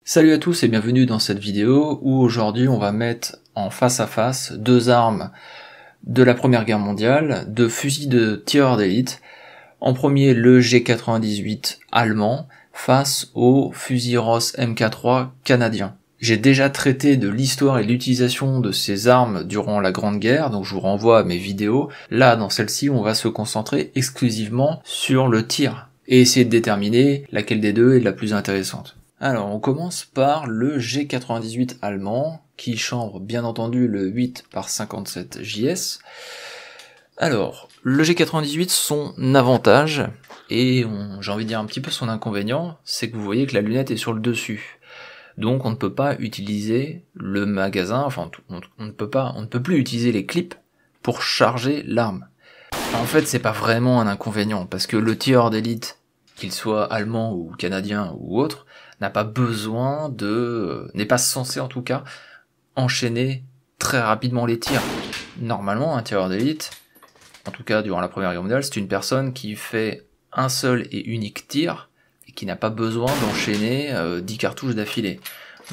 Salut à tous et bienvenue dans cette vidéo où aujourd'hui on va mettre en face à face deux armes de la Première Guerre mondiale, deux fusils de tireurs d'élite. En premier le G98 allemand face au fusil Ross Mk3 canadien. J'ai déjà traité de l'histoire et de l'utilisation de ces armes durant la Grande Guerre, donc je vous renvoie à mes vidéos. Là, dans celle-ci, on va se concentrer exclusivement sur le tir et essayer de déterminer laquelle des deux est la plus intéressante. Alors, on commence par le G98 allemand, qui chambre bien entendu le 8 par 57 JS. Alors, le G98, son avantage, et j'ai envie de dire un petit peu son inconvénient, c'est que vous voyez que la lunette est sur le dessus. Donc on ne peut pas utiliser le magasin, enfin on ne peut plus utiliser les clips pour charger l'arme. En fait, c'est pas vraiment un inconvénient, parce que le tireur d'élite, qu'il soit allemand ou canadien ou autre, n'est pas censé en tout cas enchaîner très rapidement les tirs. Normalement, un tireur d'élite, en tout cas durant la Première Guerre mondiale, c'est une personne qui fait un seul et unique tir et qui n'a pas besoin d'enchaîner 10 cartouches d'affilée.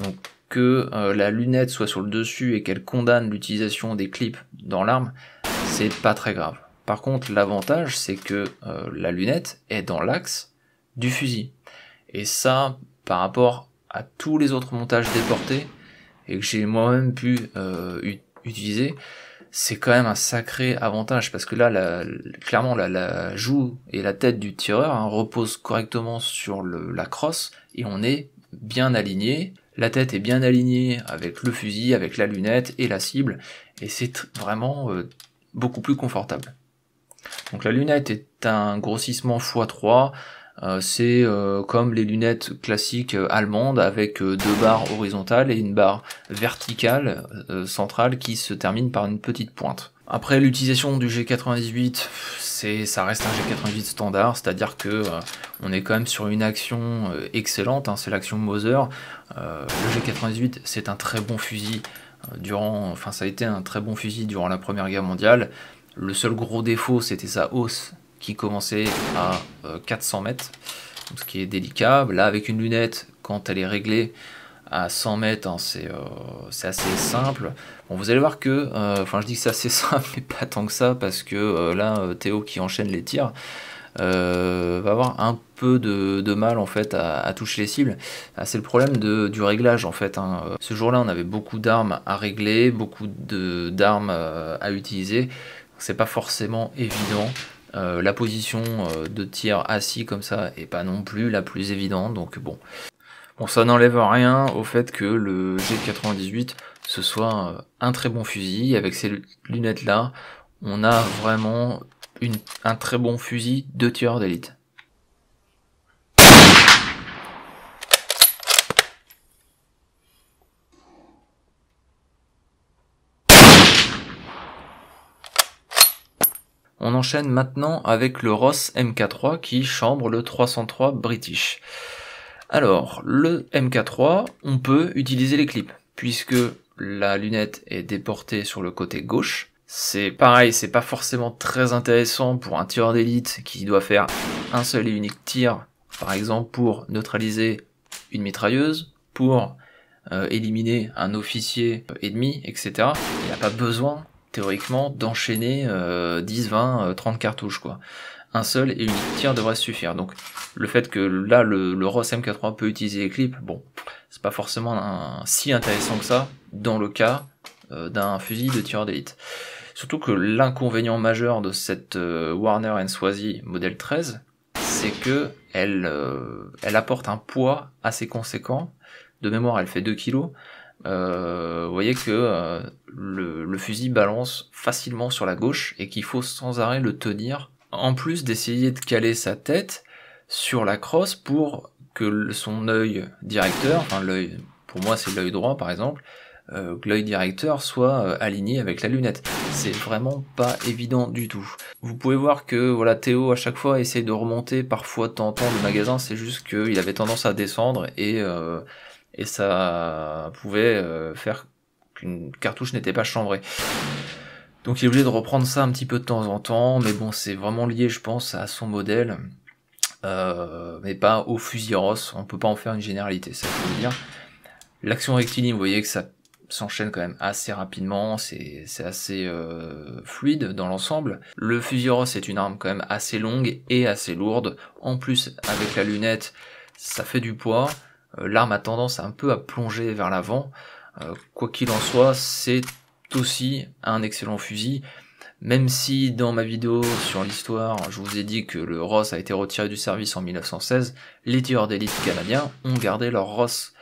Donc que la lunette soit sur le dessus et qu'elle condamne l'utilisation des clips dans l'arme, c'est pas très grave. Par contre, l'avantage, c'est que la lunette est dans l'axe du fusil. Et ça, par rapport à tous les autres montages déportés, et que j'ai moi-même pu utiliser, c'est quand même un sacré avantage, parce que là, clairement, la joue et la tête du tireur reposent correctement sur la crosse, et on est bien aligné. La tête est bien alignée avec le fusil, avec la lunette et la cible, et c'est vraiment beaucoup plus confortable. Donc la lunette est un grossissement x3, c'est comme les lunettes classiques allemandes avec deux barres horizontales et une barre verticale centrale qui se termine par une petite pointe. Après, l'utilisation du G98, ça reste un G98 standard, c'est-à-dire que on est quand même sur une action excellente, c'est l'action Mauser. Le G98, c'est un très bon fusil ça a été un très bon fusil durant la Première Guerre mondiale. Le seul gros défaut, c'était sa hausse qui commençait à 400 mètres, donc ce qui est délicat. Là, avec une lunette, quand elle est réglée à 100 mètres, c'est assez simple. Bon, vous allez voir que, je dis que c'est assez simple, mais pas tant que ça, parce que là, Théo qui enchaîne les tirs, va avoir un peu de mal en fait à toucher les cibles. C'est le problème du réglage en fait. Ce jour-là, on avait beaucoup d'armes à régler, beaucoup d'armes à utiliser. C'est pas forcément évident. La position de tir assis comme ça est pas non plus la plus évidente, donc bon, ça n'enlève rien au fait que le G98 ce soit un très bon fusil. Avec ces lunettes là, on a vraiment un très bon fusil de tireur d'élite. On enchaîne maintenant avec le Ross Mk3 qui chambre le 303 British. Alors, le Mk3, on peut utiliser les clips, puisque la lunette est déportée sur le côté gauche. C'est pareil, c'est pas forcément très intéressant pour un tireur d'élite qui doit faire un seul et unique tir, par exemple pour neutraliser une mitrailleuse, pour éliminer un officier ennemi, etc. Il n'a pas besoin, théoriquement, d'enchaîner 10, 20, 30 cartouches, quoi. Un seul et unique tir devrait suffire. Donc le fait que là le Ross Mk3 peut utiliser les clips, bon, c'est pas forcément si intéressant que ça dans le cas d'un fusil de tireur d'élite. Surtout que l'inconvénient majeur de cette Warner & Swazy modèle 13, c'est que elle apporte un poids assez conséquent. De mémoire, elle fait 2 kg. Vous voyez que le fusil balance facilement sur la gauche et qu'il faut sans arrêt le tenir, en plus d'essayer de caler sa tête sur la crosse pour que son œil directeur, enfin l'œil, pour moi c'est l'œil droit par exemple, que l'œil directeur soit aligné avec la lunette. C'est vraiment pas évident du tout. Vous pouvez voir que voilà, Théo à chaque fois essaie de remonter parfois de temps en temps le magasin, c'est juste qu'il avait tendance à descendre et ça pouvait faire qu'une cartouche n'était pas chambrée. Donc il est obligé de reprendre ça un petit peu de temps en temps, mais bon, c'est vraiment lié, je pense, à son modèle, mais pas au fusil Ross. On peut pas en faire une généralité, ça faut le dire. L'action rectiligne, vous voyez que ça s'enchaîne quand même assez rapidement, c'est assez fluide dans l'ensemble. Le fusil Ross est une arme quand même assez longue et assez lourde. En plus, avec la lunette, ça fait du poids. L'arme a tendance un peu à plonger vers l'avant. Quoi qu'il en soit, c'est aussi un excellent fusil. Même si dans ma vidéo sur l'histoire, je vous ai dit que le Ross a été retiré du service en 1916, les tireurs d'élite canadiens ont gardé leur Ross.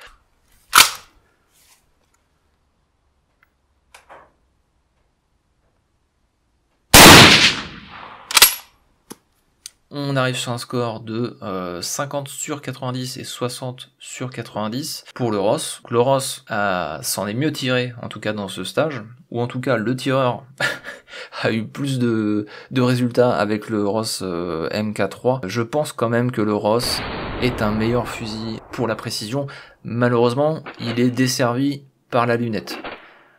On arrive sur un score de 50 sur 90 et 60 sur 90 pour le Ross. Le Ross s'en est mieux tiré, en tout cas dans ce stage, ou en tout cas le tireur a eu plus de résultats avec le Ross MK3. Je pense quand même que le Ross est un meilleur fusil pour la précision. Malheureusement, il est desservi par la lunette.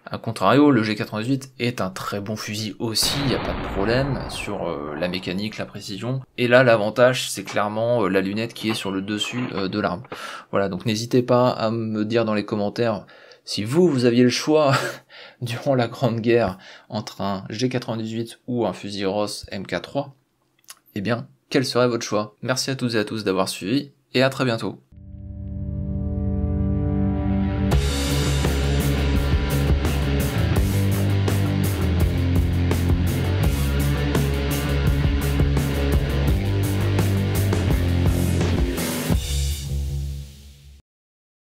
A contrario, le G98 est un très bon fusil aussi, il n'y a pas de problème sur la mécanique, la précision. Et là, l'avantage, c'est clairement la lunette qui est sur le dessus de l'arme. Voilà, donc n'hésitez pas à me dire dans les commentaires si vous aviez le choix durant la Grande Guerre entre un G98 ou un fusil Ross MK3, eh bien, quel serait votre choix? Merci à toutes et à tous d'avoir suivi, et à très bientôt.